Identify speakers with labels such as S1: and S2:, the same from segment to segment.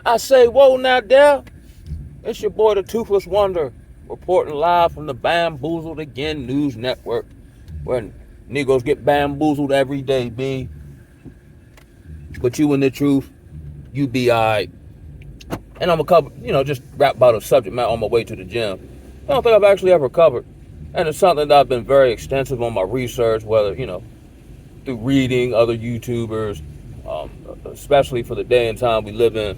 S1: I say, whoa now there. It's your boy the Toothless Wonder, reporting live from the Bamboozled Again News Network, where niggas get bamboozled every day, B. But you and the truth, you be alright. And I'm gonna cover, just rap about a subject matter on my way to the gym. I don't think I've actually ever covered. And it's something that I've been very extensive on my research, whether, through reading other YouTubers, especially for the day and time we live in,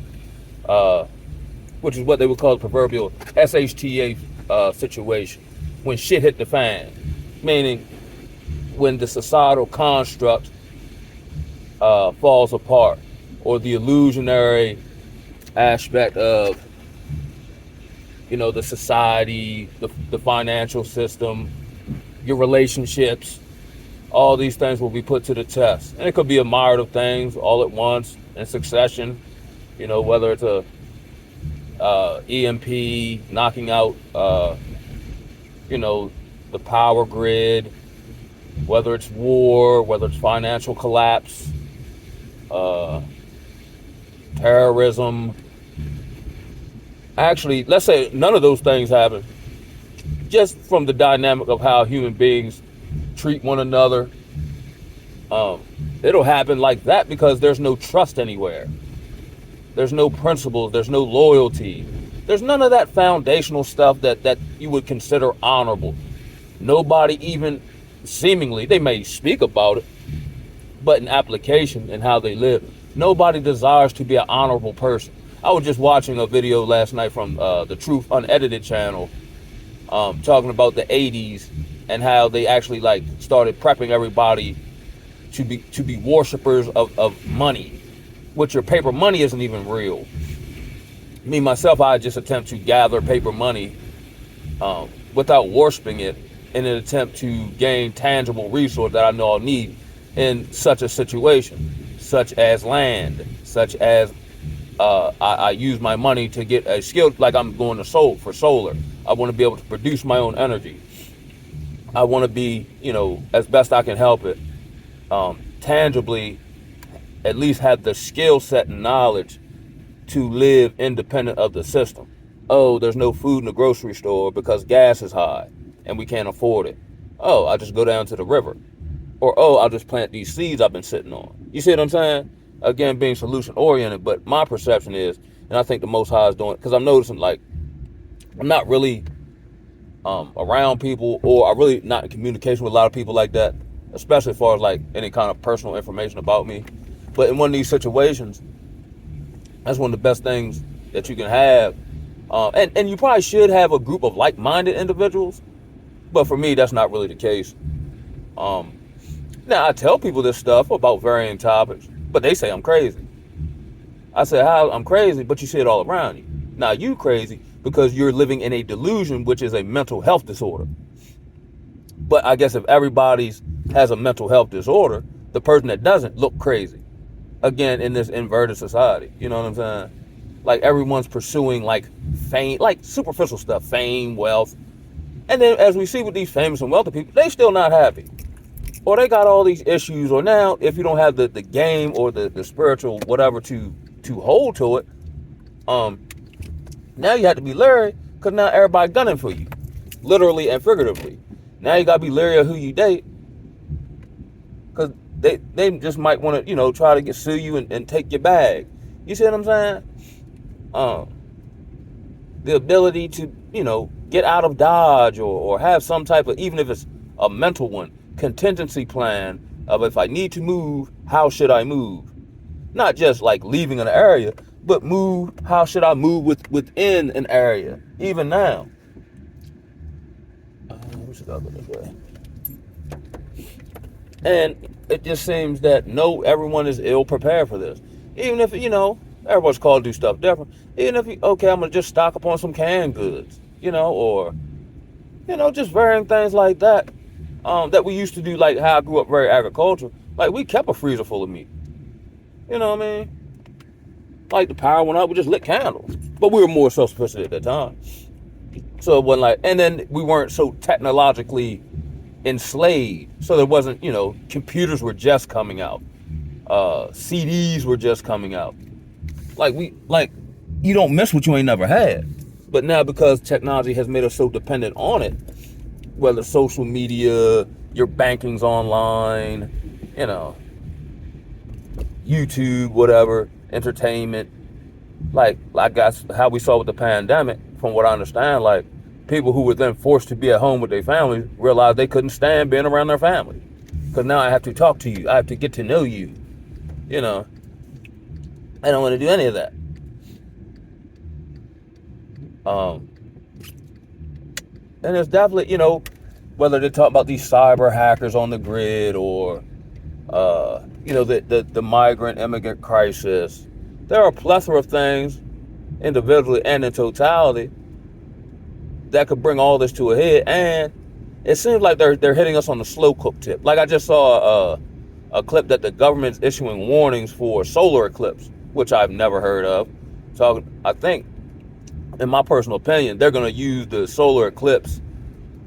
S1: which is what they would call the proverbial SHTA situation, when shit hit the fan, meaning when the societal construct falls apart, or the illusionary aspect of, the society, the financial system, your relationships, all these things will be put to the test. And it could be a myriad of things all at once in succession, whether it's a EMP knocking out, the power grid, whether it's war, whether it's financial collapse, terrorism. Actually, let's say none of those things happen. Just from the dynamic of how human beings treat one another, it'll happen like that because there's no trust anywhere. There's no principles. There's no loyalty. There's none of that foundational stuff that you would consider honorable. Nobody even, seemingly, they may speak about it, but in application and how they live, nobody desires to be an honorable person. I was just watching a video last night from the Truth Unedited channel, talking about the 80s and how they actually started prepping everybody to be worshipers of money, which your paper money isn't even real. Me myself, I just attempt to gather paper money without worshiping it in an attempt to gain tangible resource that I know I'll need in such a situation, such as land, such as I use my money to get a skill, like I'm going to for solar. I want to be able to produce my own energy. I want to be, as best I can help it, tangibly, at least have the skill set and knowledge to live independent of the system. Oh, there's no food in the grocery store because gas is high and we can't afford it. Oh, I'll just go down to the river. Or, oh, I'll just plant these seeds I've been sitting on. You see what I'm saying? Again, being solution oriented, but my perception is, and I think the Most High is doing it, because I'm noticing I'm not really around people, or I'm really not in communication with a lot of people like that, especially as far as any kind of personal information about me. But in one of these situations, that's one of the best things that you can have. And you probably should have a group of like-minded individuals, but for me, that's not really the case. Now, I tell people this stuff about varying topics, but they say I'm crazy. I say, how? I'm crazy, but you see it all around you. Now, you crazy because you're living in a delusion, which is a mental health disorder. But I guess if everybody has a mental health disorder, the person that doesn't look crazy. Again, in this inverted society, you know what I'm saying? Everyone's pursuing fame, superficial stuff, fame, wealth. And then as we see with these famous and wealthy people, they still not happy. Or they got all these issues, or now if you don't have the game or the spiritual whatever to hold to it, now you have to be leery because now everybody gunning for you, literally and figuratively. Now you gotta be leery of who you date because they just might want to try to sue you and take your bag. You see what I'm saying? The ability to get out of Dodge or have some type of, even if it's a mental one, contingency plan of, if I need to move, how should I move? Not just leaving an area, but move, how should I move within an area, even now. We should go this way. And it just seems that everyone is ill prepared for this. Even if, everyone's called to do stuff different. Even if, I'm going to just stock up on some canned goods, or, just varying things like that. That we used to do, how I grew up very agricultural. We kept a freezer full of meat. You know what I mean? The power went out, we just lit candles. But we were more self-sufficient at that time. So it wasn't and then we weren't so technologically enslaved. So there wasn't, computers were just coming out. CDs were just coming out. you don't miss what you ain't never had. But now, because technology has made us so dependent on it, whether social media, your banking's online, you know, YouTube, whatever, entertainment, like that's how we saw with the pandemic, from what I understand, like people who were then forced to be at home with their families realized they couldn't stand being around their family. Because now I have to talk to you. I have to get to know you. You know, I don't want to do any of that. And it's definitely, you know, whether they talk about these cyber hackers on the grid or, you know, the migrant immigrant crisis, there are a plethora of things, individually and in totality, that could bring all this to a head. And it seems like they're hitting us on the slow cook tip. Like I just saw a clip that the government's issuing warnings for solar eclipse, which I've never heard of. So I think, in my personal opinion, they're going to use the solar eclipse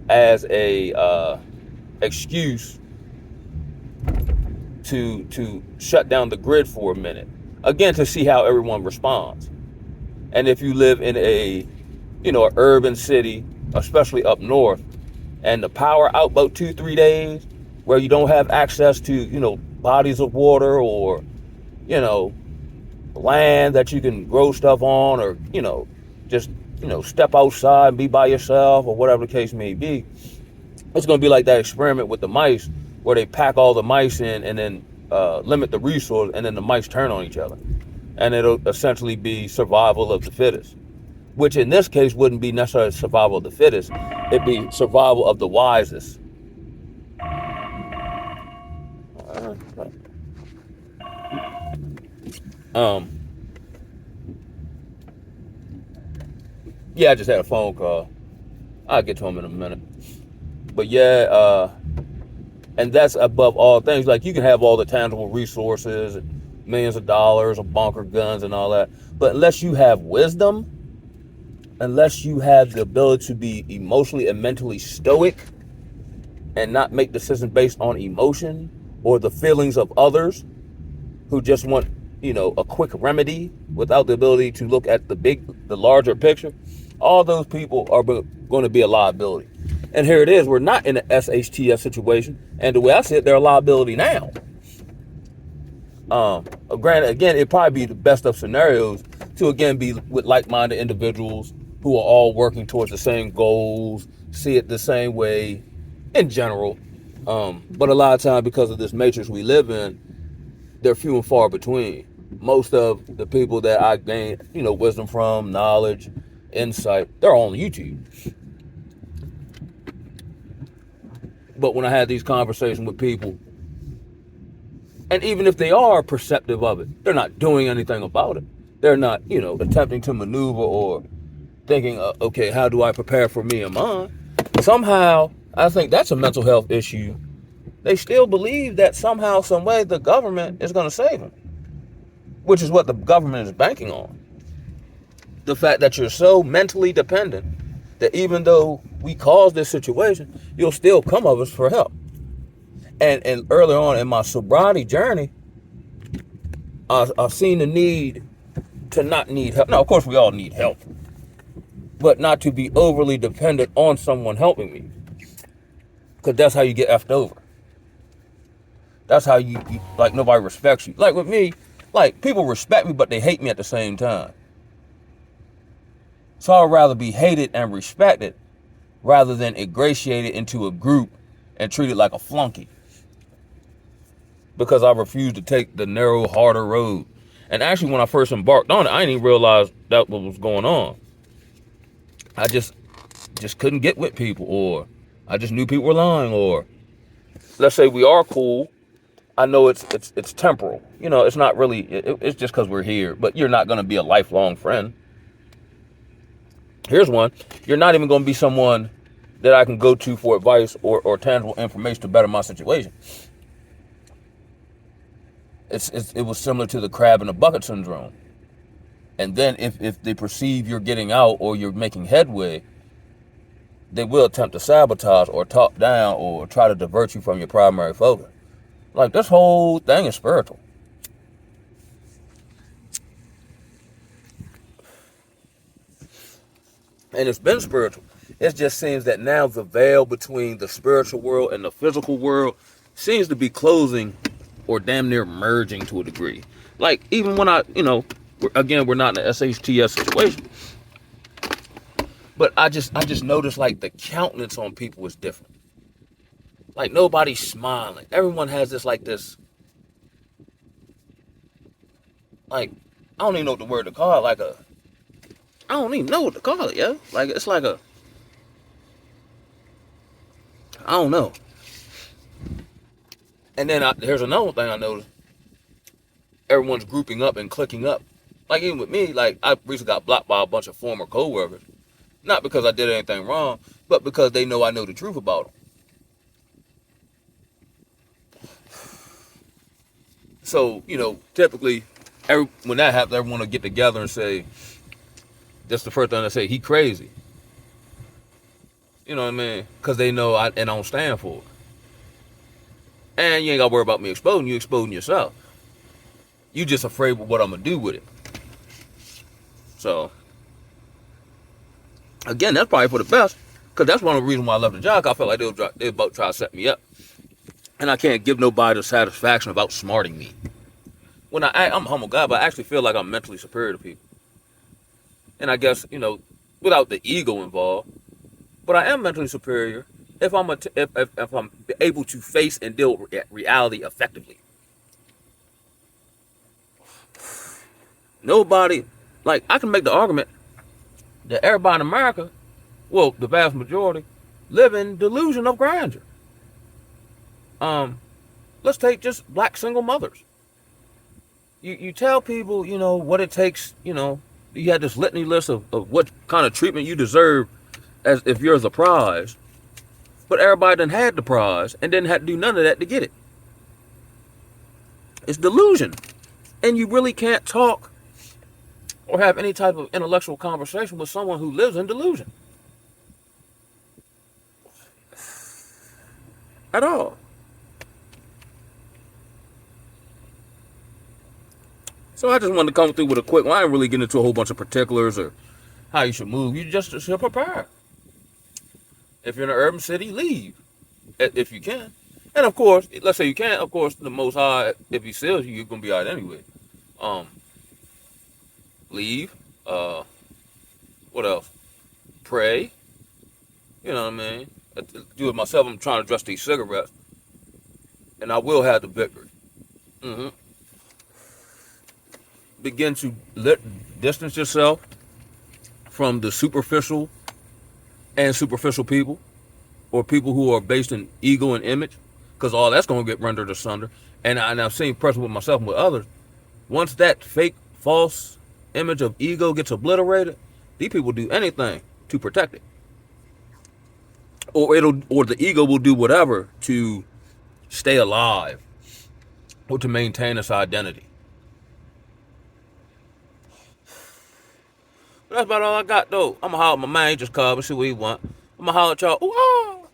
S1: as a excuse to shut down the grid for a minute, again, to see how everyone responds. And if you live in a, you know, an urban city, especially up north, and the power out about 2-3 days, where you don't have access to, you know, bodies of water or, you know, land that you can grow stuff on, or, you know, just, you know, step outside and be by yourself, or whatever the case may be. It's going to be like that experiment with the mice, where they pack all the mice in and then limit the resource, and then the mice turn on each other. And it'll essentially be survival of the fittest, which in this case wouldn't be necessarily survival of the fittest. It'd be survival of the wisest. Yeah, I just had a phone call. I'll get to him in a minute. But yeah, and that's above all things. Like, you can have all the tangible resources and millions of dollars or bunker guns and all that, but unless you have wisdom, unless you have the ability to be emotionally and mentally stoic and not make decisions based on emotion or the feelings of others who just want, you know, a quick remedy without the ability to look at the larger picture, all those people are going to be a liability. And here it is, we're not in an SHTF situation, and the way I see it, they're a liability now. Granted, again, it'd probably be the best of scenarios to, again, be with like-minded individuals who are all working towards the same goals, see it the same way in general. But a lot of times, because of this matrix we live in, they're few and far between. Most of the people that I gain, you know, wisdom from, knowledge, insight, they're all on YouTube. But when I had these conversations with people, and even if they are perceptive of it, they're not doing anything about it. They're not, you know, attempting to maneuver or thinking, okay, how do I prepare for me and mine? Somehow, I think that's a mental health issue. They still believe that somehow, some way, the government is going to save them, which is what the government is banking on. The fact that you're so mentally dependent that even though we caused this situation, you'll still come of us for help. And earlier on in my sobriety journey, I've seen the need to not need help. Now, of course, we all need help, but not to be overly dependent on someone helping me, because that's how you get effed over. That's how you like, nobody respects you. Like with me, like, people respect me, but they hate me at the same time. So I'd rather be hated and respected rather than ingratiated into a group and treated like a flunky, because I refuse to take the narrow, harder road. And actually, when I first embarked on it, I didn't even realize that what was going on. I just couldn't get with people, or I just knew people were lying, or let's say we are cool. I know it's temporal. You know, it's not really, it's just because we're here, but you're not going to be a lifelong friend. Here's one. You're not even going to be someone that I can go to for advice or tangible information to better my situation. It was similar to the crab in a bucket syndrome. And then if they perceive you're getting out or you're making headway, they will attempt to sabotage or talk down or try to divert you from your primary focus. Like, this whole thing is spiritual. and it's been spiritual. It just seems that now the veil between the spiritual world and the physical world seems to be closing or damn near merging to a degree. Like, even when again, we're not in a SHTF situation, but I just noticed, like, the countenance on people is different. Like, nobody's smiling. Everyone has this, like, I don't even know what the word to call it, I don't even know what to call it, yeah? Like, it's like I don't know. And then here's another thing I noticed. Everyone's grouping up and clicking up. Like, even with me, like, I recently got blocked by a bunch of former coworkers. Not because I did anything wrong, but because they know I know the truth about them. So, typically, when that happens, everyone will get together and say, that's the first thing they say, he crazy. You know what I mean? Because they know I don't stand for it. And you ain't got to worry about me exposing you, exposing yourself. You just afraid of what I'm going to do with it. So, again, that's probably for the best. Because that's one of the reasons why I left the job. I felt like they were about to try to set me up. And I can't give nobody the satisfaction of outsmarting me. When I'm a humble guy, but I actually feel like I'm mentally superior to people. And I guess, without the ego involved, but I am mentally superior if I'm able to face and deal with reality effectively. Nobody, like, I can make the argument that everybody in America, well, the vast majority, live in delusion of grandeur. Let's take just black single mothers. You tell people, what it takes, you had this litany list of what kind of treatment you deserve as if you're the prize. But everybody done had the prize and didn't have to do none of that to get it. It's delusion. And you really can't talk or have any type of intellectual conversation with someone who lives in delusion. At all. So I just wanted to come through with a quick one. I didn't really get into a whole bunch of particulars or how you should move. You just should prepare. If you're in an urban city, leave. If you can. And of course, let's say you can't, of course, the Most High, if he seals you, you're going to be all right anyway. Leave. What else? Pray. You know what I mean? I do it myself. I'm trying to address these cigarettes. And I will have the victory. Begin to distance yourself from the superficial people, or people who are based in ego and image, because all that's going to get rendered asunder. And I've seen personally with myself and with others, once that fake, false image of ego gets obliterated, these people do anything to protect it, or the ego will do whatever to stay alive or to maintain its identity. But that's about all I got, though. I'm going to holler at my man. He just called me, see what he want. I'm going to holler at y'all. Ooh, ah.